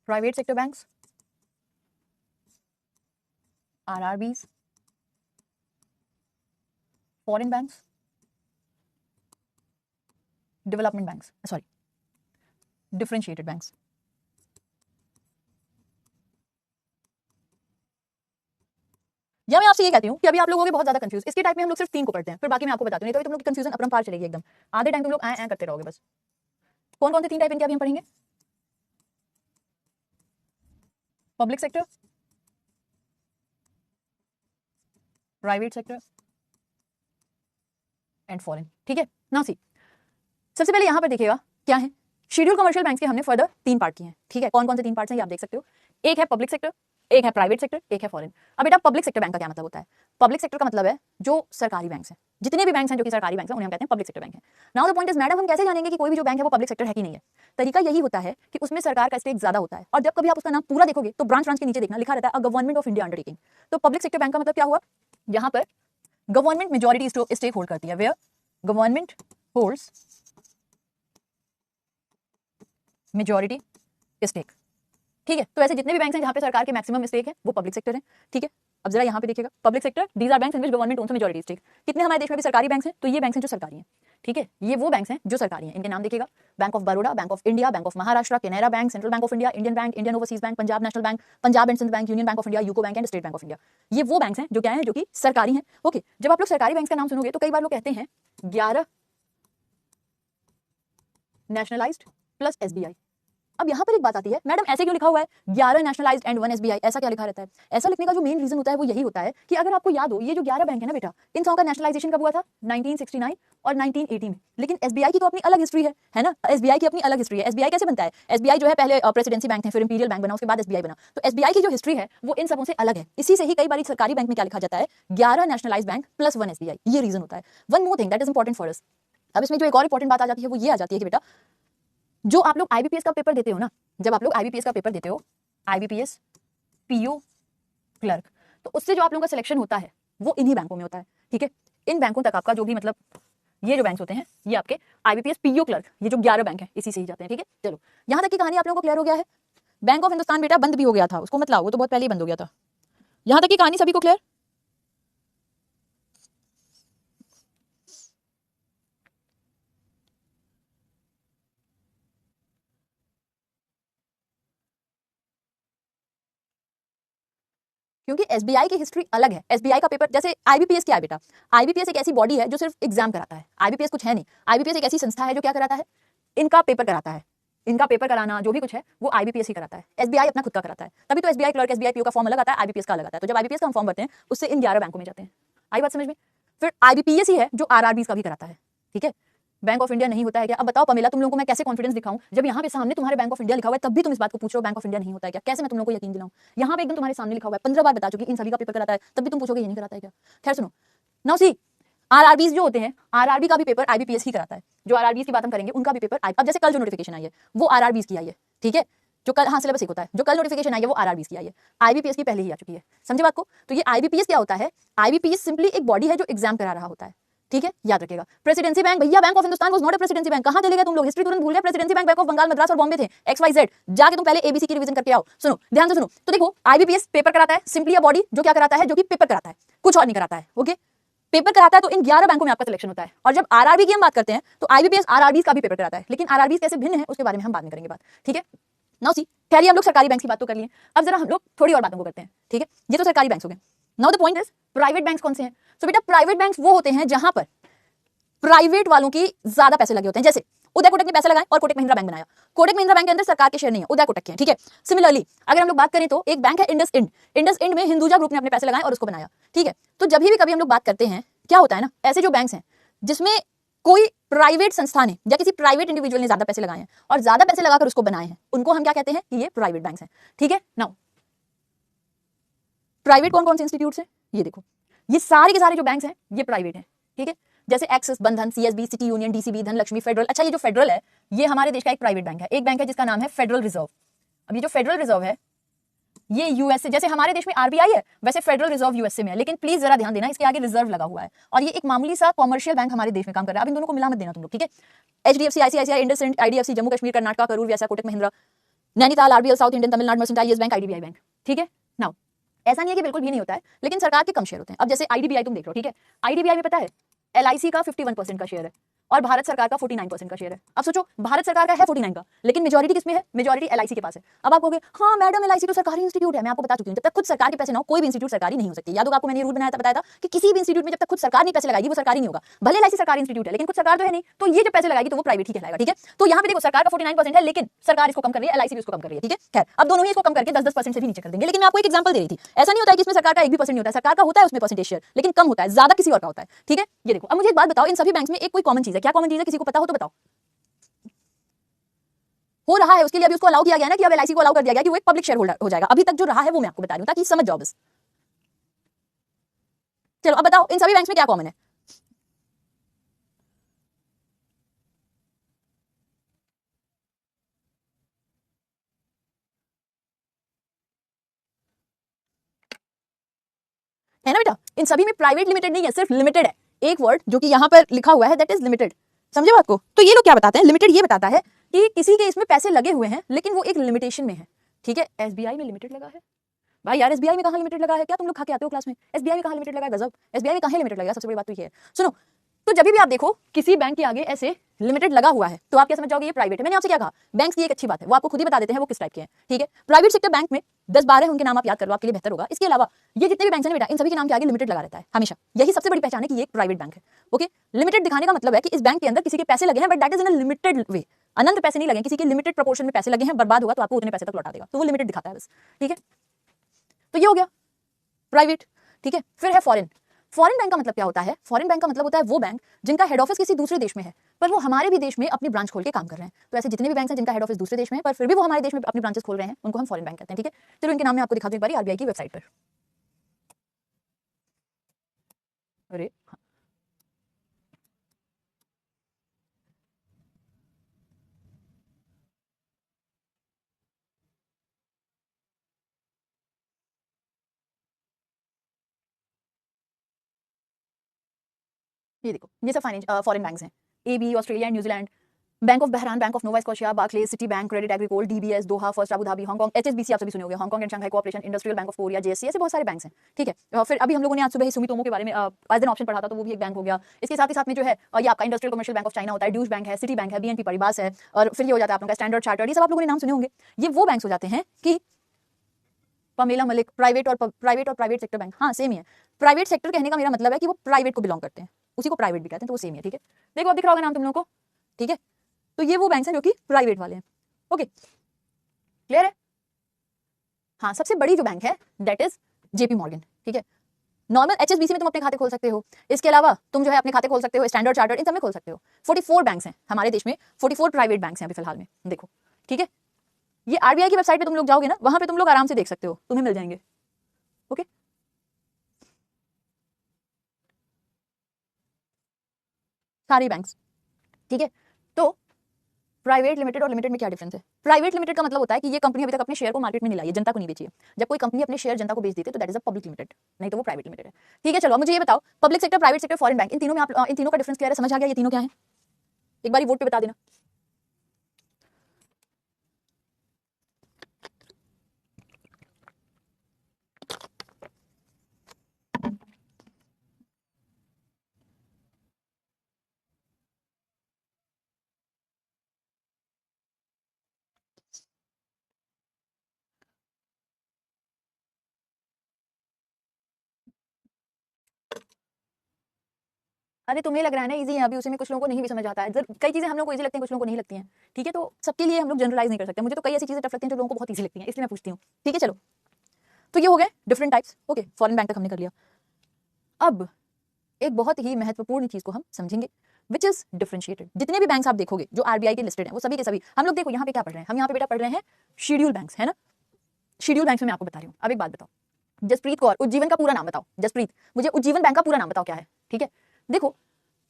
private sector banks, RRBs, foreign banks, development banks, sorry differentiated banks. या मैं आपसे ये कहती हूँ कि अभी आप लोग होंगे बहुत ज्यादा कंफ्यूज, इसके टाइप में हम लोग सिर्फ 3 को पढ़ते हैं, फिर बाकी मैं आपको बताती हूँ, नहीं तो तुम लोग की कंफ्यूजन अपरंपार चलेगी एकदम। आधे टाइम तुम लोग ऐ करते रहोगे बस। कौन कौन से 3 टाइप इनके अभी हम पढ़ेंगे? Public sector, private sector and foreign. ठीक है, नाउ सी, सबसे पहले यहां पर देखिएगा क्या है, शेड्यूल कमर्शियल बैंक्स के हमने फर्दर 3 पार्ट किए हैं। ठीक है, कौन कौन से 3 पार्ट्स हैं ये आप देख सकते हो। एक है पब्लिक सेक्टर, एक है प्राइवेट सेक्टर, एक है फॉरेन। अब बेटा पब्लिक सेक्टर बैंक का क्या मतलब होता है? पब्लिक सेक्टर का मतलब है जो सरकारी बैंक हैं, जितने भी बैंक हैं जो कि सरकारी बैंक हैं उन्हें हम कहते हैं पब्लिक सेक्टर बैंक है। Now the point is madam, हम कैसे जानेंगे कि कोई भी जो बैंक है वो पब्लिक सेक्टर है कि नहीं है? तरीका यही होता है कि उसमें सरकार का स्टेक ज्यादा होता है, और जब कभी आप उसका नाम पूरा देखोगे तो ब्रांच के नीचे देखना लिखा रहता है गवर्नमेंट ऑफ इंडिया अंडरटेकिंग। तो पब्लिक सेक्टर बैंक का मतलब क्या हुआ, यहाँ पर गवर्नमेंट मेजॉरिटी स्टेक होल्ड करती है, where government holds majority stake. ठीक है, तो ऐसे जितने भी बैंक हैं जहां पे सरकार के मैक्सिमम स्टेक है वो पब्लिक सेक्टर है। ठीक है, अब जरा यहाँ पे देखिएगा, public sector these are banks in which government owns majority stake. कितने हमारे देश में भी सरकारी बैंक्स हैं, तो ये बैंक्स हैं जो सरकारी हैं। ठीक है, ये वो बैंक्स हैं जो सरकारी हैं, इनके नाम देखिएगा, Bank of Baroda, Bank of India, Bank of Maharashtra, Canara Bank, Central Bank of India, Indian Bank, Indian Overseas Bank, Punjab National Bank, Punjab and Sindh Bank, Union Bank of India, UCO Bank and State Bank of India. ये वो banks हैं जो क्या है, जो कि सरकारी हैं। ओके, जब आप लोग सरकारी बैंक का नाम सुनोगे तो कई बार लोग कहते हैं 11 नेशनलाइज्ड प्लस एसबीआई। अब यहाँ पर एक बात आती है, मैडम ऐसे क्यों लिखा हुआ है 11 नेशनलाइज्ड एंड 1 एसबीआई, ऐसा क्या लिखा रहता है? ऐसा लिखने का जो मेन रीजन होता है वो यही होता है कि अगर आपको याद हो ये जो 11 बैंक है ना बेटा, इन सबका नेशनलाइजेशन कब हुआ था? 1969 और 1980 में। लेकिन एसबीआई की तो अपनी अलग हिस्ट्री है ना? एसबीआई की अपनी अलग हिस्ट्री है। एसबीआई कैसे बनता है? एसबीआई जो है पहले प्रेसिडेंसी बैंक थे, फिर इंपीरियल बैंक बना, उसके बाद एसबीआई बना। तो एसबीआई की जो हिस्ट्री है वो इन सबों से अलग है। इसी से ही कई बार सरकारी बैंक में क्या लिखा जाता है 11 नेशनलाइज्ड बैंक प्लस 1 एसबीआई, ये रीजन होता है। One more thing that is important for us. अब इसमें जो एक और इंपॉर्टेंट बात आ जाती है वो ये आ जाती है कि बेटा जो आप लोग आईबीपीएस का पेपर देते हो ना, जब आप लोग आईबीपीएस का पेपर देते हो, आईबीपीएस पीओ क्लर्क, तो उससे जो आप लोगों का सिलेक्शन होता है वो इन्हीं बैंकों में होता है। ठीक है, इन बैंकों तक आपका जो भी मतलब ये जो बैंक्स होते हैं ये आपके आईबीपीएस पीओ क्लर्क, ये जो 11 बैंक हैं इसी से ही जाते हैं। ठीक है, चलो यहां तक की कहानी आप लोगों को क्लियर हो गया है। बैंक ऑफ हिंदुस्तान बेटा बंद भी हो गया था, उसको मत लाओ, वो तो बहुत पहले ही बंद हो गया था। यहां तक की कहानी सभी को क्लियर? क्योंकि एसबीआई की हिस्ट्री अलग है। एसबीआई का पेपर जैसे आईबीपीएस क्या है बेटा, आईबीपीएस एक ऐसी बॉडी है जो सिर्फ एग्जाम कराता है। आईबीपीएस कुछ है नहीं, आईबीपीएस एक ऐसी संस्था है जो क्या कराता है, इनका पेपर कराता है। इनका पेपर कराना जो भी कुछ है वो आईबीपीएस ही कराता है, एसबीआई अपना खुद का कराता है। तभी तो एसबीआई क्लर्क, एसबीआई पीओ का फॉर्म अलग आता है, आईबीपीएस का अलग आता है। तो जब आईबीपीएस का हम फॉर्म भरते हैं उससे इन 11 बैंकों में जाते हैं। आई बात समझ में? फिर आईबीपीएस ही है जो आरआरबीज का भी कराता है। ठीक है, बैंक ऑफ इंडिया नहीं होता है क्या? अब बताओ पमेला, तुम लोगों को मैं कैसे कॉन्फिडेंस दिखाऊं जब यहाँ पे सामने तुम्हारे बैंक ऑफ इंडिया लिखा हुआ है, तब भी तुम इस बात को पूछ रहे हो बैंक ऑफ इंडिया नहीं होता है क्या? कैसे मैं तुम लोगों को यकीन दिलाऊं? यहाँ पे एकदम तुम्हारे सामने लिखा हुआ है, 15 बार बता चुकी इन सभी का पेपर कराता है, तब भी तुम पूछोगे ये नहीं कराता है क्या? खैर सुनो, नाउ सी आरआरबीज जो होते हैं, आरआरबी का भी पेपर आईबीपीएस ही कराता है। जो आरआरबीज की बात हम करेंगे उनका भी पेपर अब जैसे कल जो नोटिफिकेशन आई है वो आरआरबीज की आई है। ठीक है, जो कल, हाँ सिलेबस एक होता है, जो कल नोटिफिकेशन आई है वो आरआरबीज की आई है, आईबीपीएस की पहले ही आ चुकी है। समझे बात को? तो ये आईबीपीएस क्या होता है? आईबीपीएस सिंपली एक बॉडी है जो एग्जाम करा रहा होता है। ठीक है, याद रखिएगा। प्रेसिडेंसी बैंक भैया, Bank of Hindustan was not a presidency bank. कहां चले गए तुम लोग? हिस्ट्री तुरंत भूल गए। Presidency bank, Bank of Bengal, Madras और बॉम्बे थे, XYZ। जाके तुम पहले एबीसी की रिवीजन करके आओ। सुनो, ध्यान से सुनो। तो देखो आईबीपीएस पेपर कराता है, सिंपली अ बॉडी जो क्या कराता है, जो कि पेपर कराता है, कुछ और नहीं कराता है। ओके, पेपर कराता है तो इन 11 बैंकों में आपका सिलेक्शन होता है। और जब आरआरबी की हम बात करते हैं तो आईबीपीएस आरआरबी का भी पेपर कराता है, लेकिन आरआरबी कैसे भिन्न है उसके बारे में हम बाद में करेंगे बात। ठीक है, नाउ सी, खैर हम लोग सरकारी बैंक की बात तो कर लिए, अब जरा हम लोग थोड़ी और बातों को करते हैं। ठीक है, ये तो सरकारी बैंक हो गए। Now the point is private banks कौन से हैं? सो बेटा प्राइवेट बैंक्स वो होते हैं जहां पर प्राइवेट वालों की ज्यादा पैसे लगे होते हैं। जैसे उदय कोटक ने पैसे लगाए और कोटक महिंद्रा बैंक बनाया। कोटक महिंद्रा बैंक के अंदर सरकार के शेयर नहीं है, उदय कोटक के हैं। ठीक है, सिमिलरली अगर हम लोग बात करें तो एक बैंक है इंडस इंड, इंडस इंड में हिंदुजा ग्रुप ने अपने पैसे लगाए और उसको बनाया। ठीक है, तो जब भी कभी हम लोग बात करते हैं क्या होता है ना, ऐसे जो बैंक्स हैं जिसमें कोई प्राइवेट संस्था ने या किसी प्राइवेट इंडिविजुअल ने ज्यादा पैसे लगाए हैं और ज्यादा पैसे लगाकर उसको बनाए हैं, उनको हम क्या कहते हैं कि ये प्राइवेट बैंक्स हैं। ठीक है, नाउ प्राइवेट कौन कौन से इंस्टीट्यूट्स हैं ये देखो, ये सारे के सारे जो बैंक्स हैं ये प्राइवेट हैं। ठीक है, जैसे एक्सिस, बंधन, CSB, city union, DCB, Dhanlaxmi, federal. अच्छा, ये जो फेडरल है ये हमारे देश का एक प्राइवेट बैंक है। एक बैंक है जिसका नाम है फेडरल रिजर्व। अब ये जो फेडरल रिजर्व है ये यूएस से, जैसे हमारे देश में आरबीआई है वैसे फेडरल रिजर्व यूएसए में है, लेकिन प्लीज जरा ध्यान देना इसके आगे रिजर्व लगा हुआ है और ये एक मामूली सा कॉमर्शियल बैंक हमारे देश में काम कर रहा है। अब इन दोनों को मिला मत देना तुम लोग। ठीक है, HDFC, ICICI, IndusInd, IDFC, Jammu Kashmir, Karnataka, Karur Vysya, Kotak Mahindra, Nainital, RBL, South Indian, Tamil Nadu Mercantile, Yes Bank, IDBI Bank. ठीक है, नाउ ऐसा नहीं है कि बिल्कुल भी नहीं होता है, लेकिन सरकार के कम शेयर होते हैं। अब जैसे आईडीबीआई तुम देख लो, ठीक है, आईडीबीआई में पता है एलआईसी का 51% का शेयर है और भारत सरकार का 49% का शेयर है। अब सोचो भारत सरकार का है 49 का, लेकिन मेजॉरिटी किसमें है? मेजॉरिटी एलआईसी के पास है। अब आप कहोगे हाँ मैडम एलआईसी तो सरकारी इंस्टीट्यूट है, मैं आपको बता चुकी हूं जब तक खुद सरकार के पैसे ना हो कोई भी इंस्टीट्यूट सरकारी नहीं हो सकती। याद होगा आपको मैंने रूल बनाया था, बताया था कि किसी भी इंस्टीट्यूट में जब तक खुद सरकार नहीं पैसे लगाएगी वो सरकारी नहीं होगा। भले एलआईसी सरकारी इंस्टीट्यूट है लेकिन कुछ सरकार तो है नहीं, तो ये जब पैसे लगाएगी तो वो प्राइवेट ही कहलाएगा। ठीक है, तो यहाँ पे देखो सरकार का 49% है लेकिन सरकार इसको कम कर रही है, एलआईसी भी उसको कम कर रही है। ठीक है, खैर अब दोनों ही इसको कम करके 10-10% से भी नीचे कर देंगे। लेकिन मैं आपको एक एग्जांपल दे रही थी, ऐसा नहीं होता है कि इसमें सरकार का 1% नहीं होता है, सरकार का होता है उसमें परसेंटेज शेयर, लेकिन कम होता है, ज्यादा किसी और का होता है। ठीक है, ये देखो अब मुझे एक बात बताओ, इन सभी बैंक्स में एक कोई कॉमन चीज है, क्या कॉमन चीज है? किसी को पता हो तो बताओ। हो रहा है उसके लिए अभी उसको अलाउ किया गया ना कि अब एलआईसी को अलाउ कर दिया गया कि वो एक पब्लिक शेयर होल्डर हो जाएगा। अभी तक जो रहा है वो मैं आपको बता रही हूं ताकि समझ जाओ बस। चलो अब बताओ इन सभी बैंक्स में क्या कॉमन है? है ना बेटा, इन सभी में प्राइवेट लिमिटेड नहीं है, सिर्फ लिमिटेड है। एक वर्ड जो कि यहाँ पर लिखा हुआ है दैट इज लिमिटेड। समझे बात को? तो ये लोग क्या बताते हैं, लिमिटेड ये बताता है कि किसी के इसमें पैसे लगे हुए हैं लेकिन वो एक लिमिटेशन में है। ठीक है, एसबीआई में लिमिटेड लगा है भाई यार, एसबीआई में कहां लिमिटेड लगा है? क्या तुम लोग खा के आते हो क्लास में? एसबीआई में कहां लिमिटेड लगा है? गजब, एसबीआई में कहां लिमिटेड लगा है? सबसे बड़ी बात तो ये है। सुनो, तो जब भी आप देखो किसी बैंक के आगे ऐसे लिमिटेड लगा हुआ है तो आप क्या समझ जाओगे ये प्राइवेट है। मैंने आपसे क्या कहा, बैंक्स की एक अच्छी बात है वो आपको खुद ही बता देते हैं वो किस टाइप के हैं। ठीक है, प्राइवेट सेक्टर बैंक में 10-12 उनके नाम आप याद कर लो, आपके लिए बेहतर होगा। इसके अलावा ये जितने भी बैंक हैं बेटा इन सभी के नाम के आगे लिमिटेड लगा रहता है हमेशा। यही सबसे बड़ी पहचान है कि ये एक प्राइवेट बैंक है। ओके, लिमिटेड दिखाने का मतलब है कि इस बैंक के अंदर किसी के पैसे लगे हैं but that is in a limited way. अनंत पैसे नहीं लगे, किसी के लिमिटेड प्रोपोर्शन में पैसे लगे हैं, बर्बाद होगा तो आपको उतने पैसे तक लौटा देगा, तो वो लिमिटेड दिखाता है बस, ठीक है। तो ये हो गया प्राइवेट, ठीक है। फिर है फॉरेन। फॉरेन बैंक का मतलब क्या होता है? फॉरेन बैंक का मतलब होता है वो बैंक जिनका हेड ऑफिस किसी दूसरे देश में है, पर वो हमारे भी देश में अपनी ब्रांच खोल के काम कर रहे हैं। तो ऐसे जितने भी बैंक हैं जिनका हेड ऑफिस दूसरे देश में है पर फिर भी वो हमारे देश में अपनी ब्रांचेस खोल रहे हैं, उनको हम फॉरेन बैंक कहते हैं, ठीक है। चलो इनके नाम में आपको दिखा दूं एक बार आरबीआई की वेबसाइट पर। अरे ये देखो, ये सब फॉरेन बैंक्स हैं, AB, Australia and New Zealand, Bank of Bahrain, Bank of Nova Scotia, Barclays, Citibank, Credit Agricole, DBS, Doha, First Abu Dhabi, Hong Kong, HSBC आप सभी सुने होंगे, Hong Kong and Shanghai cooperation, Industrial Bank of Korea, JSC, ऐसे बहुत सारे banks हैं, ठीक है। फिर अभी हम लोगों ने आज सुबह ही सुमितोमो के बारे में आज दिन ऑप्शन पढ़ा था, तो वो भी एक बैंक हो गया। इसके साथ ही साथ में जो है ये आपका industrial commercial bank of China होता है, ड्यूश बैंक है, सिटी बैंक है, बीएनपी परिबास है, और फिर ये हो जाता है आपका स्टैंडर्ड चार्टर्ड, ये सब आप लोगों ने नाम सुने होंगे। ये वो बैंक्स हो जाते हैं कि पमेला मलिक, प्राइवेट और प्राइवेट सेक्टर बैंक, हाँ सेम ही है। प्राइवेट सेक्टर कहने का मेरा मतलब है कि वो प्राइवेट को बिलोंग करते हैं, उसी को प्राइवेट भी कहते हैं, तो वो सेम ही है, ठीक है। देखो अब दिख रहा होगा नाम तुम लोगों को, ठीक है। तो ये वो बैंक्स हैं जो कि प्राइवेट वाले हैं, ओके, क्लियर है। हाँ, सबसे बड़ी जो बैंक है दैट इज जेपी मॉर्गन, ठीक है। नॉर्मल एचएसबीसी में तुम अपने खाते खोल सकते हो, इसके अलावा तुम जो है अपने खाते खोल सकते हो स्टैंडर्ड चार्टर्ड, इन सब में खोल सकते हो। 44 बैंक्स हैं हमारे देश में, 44 प्राइवेट बैंक्स हैं अभी फिलहाल में, देखो, ठीक है। ये आरबीआई की वेबसाइट पे तुम लोग जाओगे ना, वहां पे तुम लोग आराम से देख सकते हो, तुम्हें मिल जाएंगे, ओके। सारे बैंक्स, ठीक है। तो प्राइवेट लिमिटेड और लिमिटेड में क्या डिफरेंस है? प्राइवेट लिमिटेड का मतलब होता है कि ये कंपनी अभी तक अपने शेयर को मार्केट में नहीं लाई है, जनता को नहीं बेची है। जब कोई कंपनी अपने शेयर जनता को बेच देती है तो that is a public limited, नहीं तो वो प्राइवेट लिमिटेड है, ठीक है। चलो अब मुझे ये बताओ, public sector, private sector, foreign bank, इन तीनों में आप इन तीनों का डिफरेंस क्लियर है, समझ आ गया ये तीनों क्या है? एक बार वोट पे बता देना। अरे तुम्हें लग रहा है ना इजी है, अभी उसी में कुछ लोगों को नहीं भी समझ आता है, कई चीजें हम लोग को इजी लगती हैं, कुछ लोगों को नहीं लगती हैं, ठीक है। तो सबके लिए हम लोग जनरलाइज नहीं कर सकते, मुझे तो कई ऐसी चीजें टफ लगती हैं जो लोगों को बहुत इजी लगती हैं, इसलिए मैं पूछती हूँ, ठीक है। चलो तो ये हो गए different types, okay, foreign bank तक हमने कर लिया। अब एक बहुत ही महत्वपूर्ण चीज को हम समझेंगे विच इज डिफरेंशिएटेड। जितने भी बैंक्स आप देखोगे जो आरबीआई के लिस्टेड हैं, वो सभी के सभी, हम लोग देखो यहाँ पे क्या पढ़ रहे हैं, हम यहाँ पे बेटा पढ़ रहे हैं शेड्यूल बैंक्स, है ना। शेड्यूल बैंक्स में मैं आपको बता रही हूँ। अब एक बात बताओ, जसप्रीत कौर, उज्जीवन का पूरा नाम बताओ, जसप्रीत मुझे उज्जीवन बैंक का पूरा नाम बताओ क्या है, ठीक है। देखो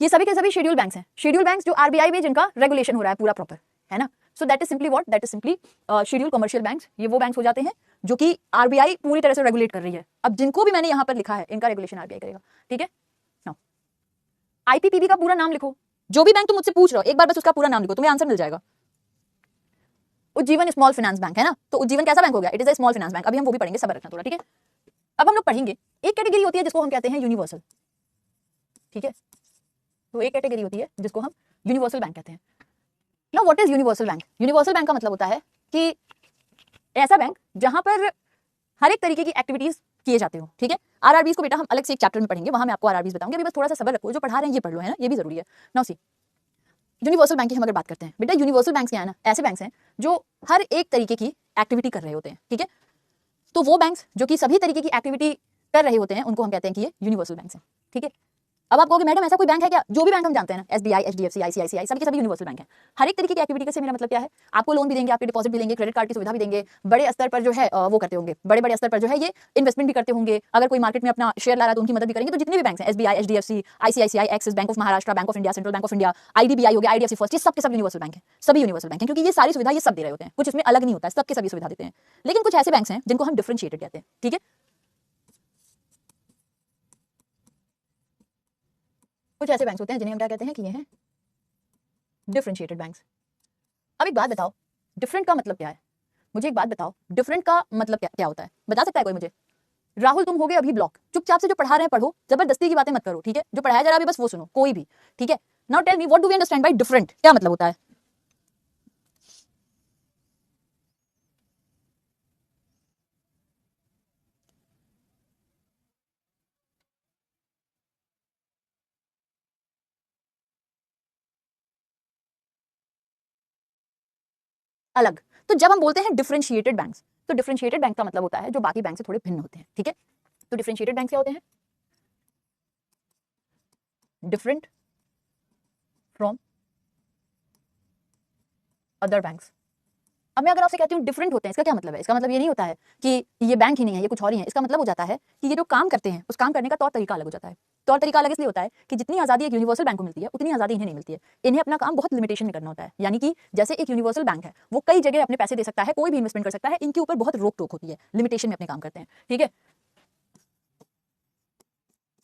ये सभी के सभी शेड्यूल बैंक्स हैं, शेड्यूल बैंक्स जो आरबीआई में जिनका रेगुलेशन हो रहा है पूरा प्रॉपर, है ना। So that is simply what, that is simply schedule commercial banks. ये वो बैंक्स हो जाते हैं जो कि आरबीआई पूरी तरह से रेगुलेट कर रही है। अब जिनको भी मैंने यहाँ पर लिखा है इनका रेगुलेशन आरबीआई करेगा, ठीक है। आईपीपीबी का पूरा नाम लिखो, जो भी बैंक तुम मुझसे पूछ रहे हो एक बार बस उसका पूरा नाम लिखो, तुम्हें आंसर मिल जाएगा। उज्जीवन स्मॉल फाइनेंस बैंक, है ना, तो उज्जीवन कैसा बैंक हो गया, it is a small finance bank. अभी हम वो भी पढ़ेंगे, सब्र रखना थोड़ा, ठीक है। अब हम लोग पढ़ेंगे एक कैटेगरी होती है जिसको हम कहते हैं यूनिवर्सल, ठीक है। तो एक कैटेगरी होती है जिसको हम यूनिवर्सल बैंक कहते हैं। Now what is universal bank? Universal bank का मतलब होता है कि ऐसा बैंक जहां पर हर एक तरीके की एक्टिविटीज किए जाते हो, ठीक है। आरआरबीज को बेटा हम अलग से एक चैप्टर में पढ़ेंगे, वहां मैं आपको आरआरबीज बताऊंगी, अभी बस थोड़ा सा सब्र रखो, जो पढ़ा रहे हैं ये पढ़ लो, है ना, ये भी जरूरी है। नाउ सी यूनिवर्सल बैंक की हम अगर बात करते हैं बेटा, यूनिवर्सल बैंक क्या है ना, ऐसे बैंक हैं जो हर एक तरीके की एक्टिविटी कर रहे होते हैं, ठीक है। तो वो बैंक्स जो कि सभी तरीके की एक्टिविटी कर रहे होते हैं उनको हम कहते हैं कि ये यूनिवर्सल बैंक्स हैं, ठीक है। अब आप कहोगे मैडम ऐसा कोई बैंक है क्या? जो भी बैंक हम जानते हैं ना, एसबीआई, एचडीएफसी, आईसीआईसीआई, सभी के सभी यूनिवर्सल बैंक हैं। हर एक तरीके की एक्टिविटी से मेरा मतलब क्या है, आपको लोन भी देंगे, आपके डिपॉजिट भी देंगे, क्रेडिट कार्ड की सुविधा भी देंगे, बड़े स्तर पर जो है वो करते होंगे, बड़े बड़े स्तर पर जो है ये इन्वेस्टमेंट भी करते होंगे। अगर कोई मार्केट में अपना शेयर ला रहा है तो उनकी मदद भी करेंगे। तो जितने भी बैंक हैं, SBI, HDFC, ICICI, axis bank of Maharashtra, bank of India, central Bank of India, IDBI हो गया, आईडीएफसी फर्स्ट, ये सब के सब यूनिवर्सल बैंक है, सभी यूनिवर्सल बैंक है, क्योंकि ये सारी सुविधा ये सब दे रहे होते हैं, कुछ इसमें अलग नहीं होता है, सबके सभी सुविधा देते हैं। लेकिन कुछ ऐसे बैंक हैं जिनको हम डिफरेंशिएटेड कहते हैं, ठीक है। कुछ ऐसे बैंक होते हैं जिन्हें हम क्या कहते हैं कि ये हैं डिफरेंशिएटेड बैंक्स। अब एक बात बताओ, डिफरेंट का मतलब क्या है? मुझे एक बात बताओ, डिफरेंट का मतलब क्या होता है, बता सकता है कोई मुझे? राहुल तुम हो गए अभी ब्लॉक, चुपचाप से जो पढ़ा रहे हैं पढ़ो, जबरदस्ती की बातें मत करो, ठीक है। जो पढ़ाया जा रहा है अभी बस वो सुनो, कोई भी, ठीक है। Now tell me what do we understand by different, क्या मतलब होता है? अलग। तो जब हम बोलते हैं डिफरेंशिएटेड बैंक्स, तो डिफरेंशिएटेड बैंक का मतलब होता है जो बाकी बैंक से थोड़े भिन्न होते हैं, ठीक है। तो डिफरेंशिएटेड बैंक क्या होते हैं? Different from other banks. अब मैं अगर आपसे कहती हूँ डिफरेंट होते हैं, इसका क्या मतलब है? इसका मतलब ये नहीं होता है कि ये बैंक ही नहीं है, ये कुछ और ही है। इसका मतलब हो जाता है कि ये जो काम करते हैं उस काम करने का तौर तरीका अलग हो जाता है। तौर तरीका अलग इसलिए होता है कि जितनी आज़ादी एक यूनिवर्सल बैंक को मिलती है उतनी आज़ादी इन्हें नहीं मिलती है। इन्हें अपना काम बहुत लिमिटेशन में करना होता है। यानी कि जैसे एक यूनिवर्सल बैंक है, वो कई जगह अपने पैसे दे सकता है, कोई भी इन्वेस्टमेंट कर सकता है, इनके ऊपर बहुत रोक टोक होती है, लिमिटेशन में अपने काम करते हैं, ठीक है।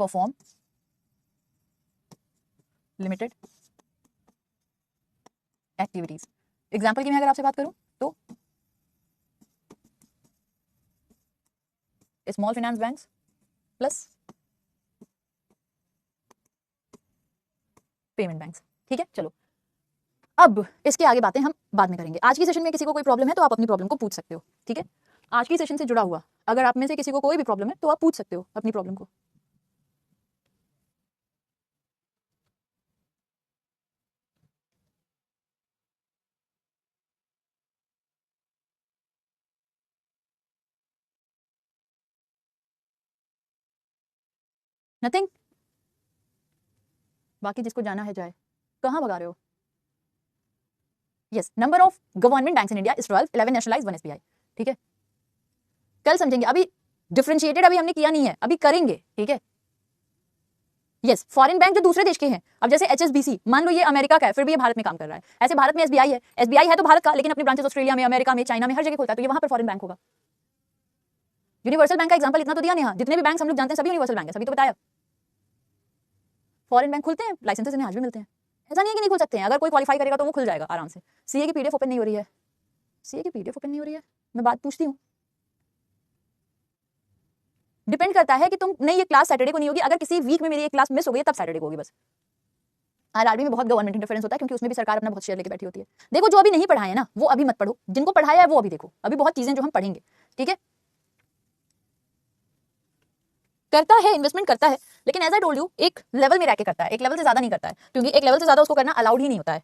Perform limited activities. एग्जाम्पल की मैं अगर आपसे बात करूं तो small finance banks plus payment banks, ठीक है। चलो अब इसके आगे बातें हम बाद में करेंगे। आज की सेशन में किसी को कोई प्रॉब्लम है तो आप अपनी प्रॉब्लम को पूछ सकते हो, ठीक है। आज की सेशन से जुड़ा हुआ अगर आप में से किसी को कोई भी प्रॉब्लम है तो आप पूछ सकते हो अपनी प्रॉब्लम को। नथिंग। बाकी जिसको जाना है जाए। कहां भगा रहे हो? Yes, number of government banks in India is 12, 11 nationalised, 1 SBI, ठीक है। कल समझेंगे, अभी डिफरेंशिएटेड अभी हमने किया नहीं है, अभी करेंगे, ठीक है। यस, फॉरेन बैंक जो दूसरे देश के हैं, अब जैसे एचएसबीसी, मान लो ये अमेरिका का है, फिर भी ये भारत में काम कर रहा है। ऐसे भारत में एसबीआई है, एसबीआई है तो भारत का, लेकिन अपने ब्रांचेस ऑस्ट्रेलिया में, अमेरिका में, चाइना में, हर जगह खोलता है, तो ये वहां पर फॉरेन बैंक होगा। यूनिवर्सल बैंक का एग्जांपल इतना तो दिया नहीं, जितने भी बैंक हम लोग जानते हैं सभी यूनिवर्सल बैंक है, सभी तो बताया। फॉरेन बैंक खुलते हैं, लाइसेंसेस इन्हें आज भी मिलते हैं, ऐसा नहीं है कि नहीं खुल सकते हैं। अगर कोई क्वालिफाई करेगा तो वो खुल जाएगा आराम से। सीए की पीडीएफ ओपन नहीं हो रही है, सीए की पीडीएफ ओपन नहीं हो रही है, मैं बात पूछती हूँ। डिपेंड करता है कि तुम नहीं, ये क्लास सैटरडे को नहीं होगी, अगर किसी वीक में मेरी एक क्लास मिस हो गई तब सैटरडे को होगी बस। आरआरबी में बहुत गवर्नमेंट इंटरफेरेंस होता है क्योंकि उसमें भी सरकार अपना बहुत शेयर लेके बैठी होती है। देखो जो अभी नहीं पढ़ाए ना वो अभी मत पढ़ो, जिनको पढ़ाया है वो अभी देखो, अभी बहुत चीजें जो हम पढ़ेंगे, ठीक है। करता है, इन्वेस्टमेंट करता है, लेकिन एज आई टोल्ड यू एक लेवल में रह के करता है, एक लेवल से ज्यादा नहीं करता है, क्योंकि एक लेवल से ज्यादा उसको करना अलाउड ही नहीं होता है।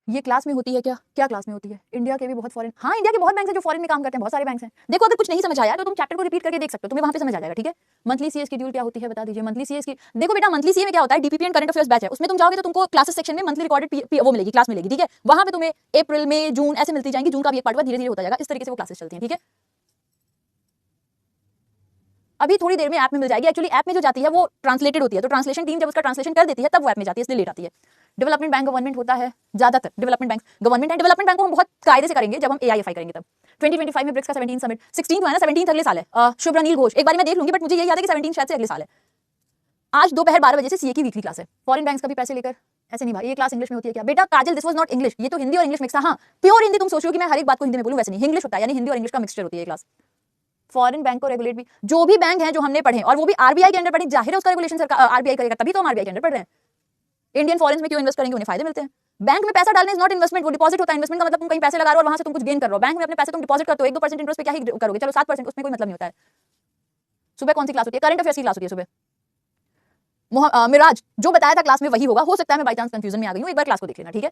ये क्लास में होती है क्या? क्या क्लास में होती है? इंडिया के भी बहुत फॉरेन, हाँ इंडिया के बहुत बैंक हैं जो फॉरेन में काम करते हैं, बहुत सारे बैंक हैं। देखो अगर कुछ नहीं समझ आया तो तुम चैप्टर को रिपीट करके देख सकते हो, तुम्हें वहां पे समझ आ जाएगा, ठीक है। मंथली सीए शेड्यूल क्या होती है बता दीजिए। मंथली सीए की देखो बेटा, मंथली सीए में क्या होता है, DPP and current affairs batch है, उसमें तुम जाओगे तो तुमको क्लासेस सेक्शन में मंथली रिकॉर्डेड वो मिलेगी, क्लास मिलेगी, ठीक है। वहां पे तुम्हें अप्रैल में, जून ऐसे मिलती जाएंगी, जून का भी एक पार्ट धीरे धीरे होता जाएगा, इस तरीके से वो क्लासेस चलती हैं, ठीक है। अभी थोड़ी देर में ऐप में मिल जाएगी। एक्चुअली ऐप में जो जाती है वो ट्रांसलेटेड होती है, तो ट्रांसलेशन टीम जब उसका ट्रांसलेशन कर देती है तब वो ऐप में जाती है, इसलिए लेट आती है। डेवलपमेंट बैंक गवर्नमेंट होता है ज्यादातर, डेवलपमेंट बैंक गवर्नमेंट है। डेवलपमेंट बैंक को हम बहुत कायदे से करेंगे जब हम एआईएफआई करेंगे तब। 2025 में ब्रिक्स का 17 समिट, 16 है ना, 17 अगले साल है। शुभ नील घोष, एक बार मैं देख लूंगी, बट मुझे यही याद है कि 17 शायद से अगले साल है। आज दोपहर 12 बजे से सीए की वीकली क्लास है। फॉरेन बैंक्स का भी पैसे लेकर ऐसे नहीं भाई, ये क्लास इंग्लिश में होती है क्या बेटा? काजल, दिस वाज नॉट इंग्लिश, ये तो हिंदी और इंग्लिश मिक्स था। हाँ प्योर हिंदी तुम सोच रहे हो कि मैं हर एक बात को हिंदी में बोलूं, वैसे नहीं, इंग्लिश होता है, यानी हिंदी और इंग्लिश का मिक्सचर होती है क्लास। फॉरेन बैंक को रेगुलेट भी, जो भी बैंक है जो हमने पढ़े और वो भी आरबीआई के अंडर पढ़े, जाहिर है उसका रेगुलेशन सरकार आरबीआई करेगा, तभी तो हम आरबीआई के अंडर पढ़ रहे हैं। इंडियन फॉरेन में क्यों इन्वेस्ट करेंगे? उन्हें फायदे मिलते हैं। बैंक में पैसा डालना इज नॉट इन्वेस्टमेंट, वो डिपॉजिट होता है। इन्वेस्टमेंट का मतलब तुम कहीं पैसे लगा रहे हो और वहां से तुम कुछ गेन कर रहे हो। बैंक में अपने पैसे तुम डिपॉजिट करते हो, 1-2% इंटरेस्ट पे क्या ही करोगे, चलो 7%, उसमें कोई मतलब नहीं होता है। सुबह कौन सी क्लास होती है? करंट अफेयर्स की क्लास होती है सुबह। मिराज जो बताया था क्लास में वही होगा, हो सकता है मैं बाई चांस कंफ्यूजन में आ गई हूं, एक बार क्लास को देख लेना, ठीक है।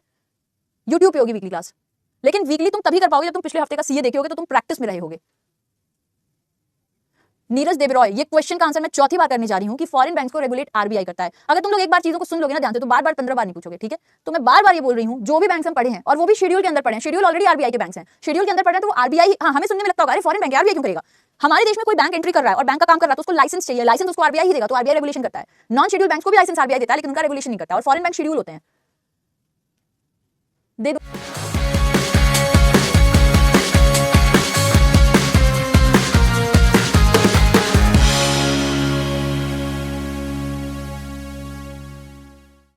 यूट्यूब पे होगी वीकली क्लास, लेकिन वीकली तुम तभी कर पाओगे जब तुम पिछले हफ्ते का सीए देखोगे, तो तुम प्रैक्टिस में रहे होगे। नीरज देवरॉय, ये क्वेश्चन का आंसर मैं चौथी बार करने जा रही हूं कि फॉरेन बैंक्स को रेगुलेट आरबीआई करता है। अगर तुम लोग एक बार चीजों को सुन लोगे ना ध्यान से, तो बार बार 15 बार नहीं पूछोगे, ठीक है। तो मैं बार बार ये बोल रही हूं, जो भी बैंक्स हम पढ़े हैं और वो भी शेड्यूल के अंदर पढ़े हैं, शेड्यूल ऑलरेडी आरबीआई के बैंक्स हैं, शेड्यूल के अंदर पढ़े हैं, तो वो आरबीआई, हाँ हमें सुनने में लगता होगा अरे फॉरेन बैंक आरबीआई क्यों करेगा। हमारे देश में कोई बैंक एंट्री कर रहा है और बैंक का काम कर रहा है तो उसको लाइसेंस चाहिए, लाइसेंस उसको आरबीआई ही देगा, तो आरबीआई रेगुलेशन करता है। नॉन शेड्यूल बैंक को भी लाइसेंस आरबीआई देता है, लेकिन उनका रेगुलेशन नहीं करता, और फॉरेन बैंक शेड्यूल होते हैं। दे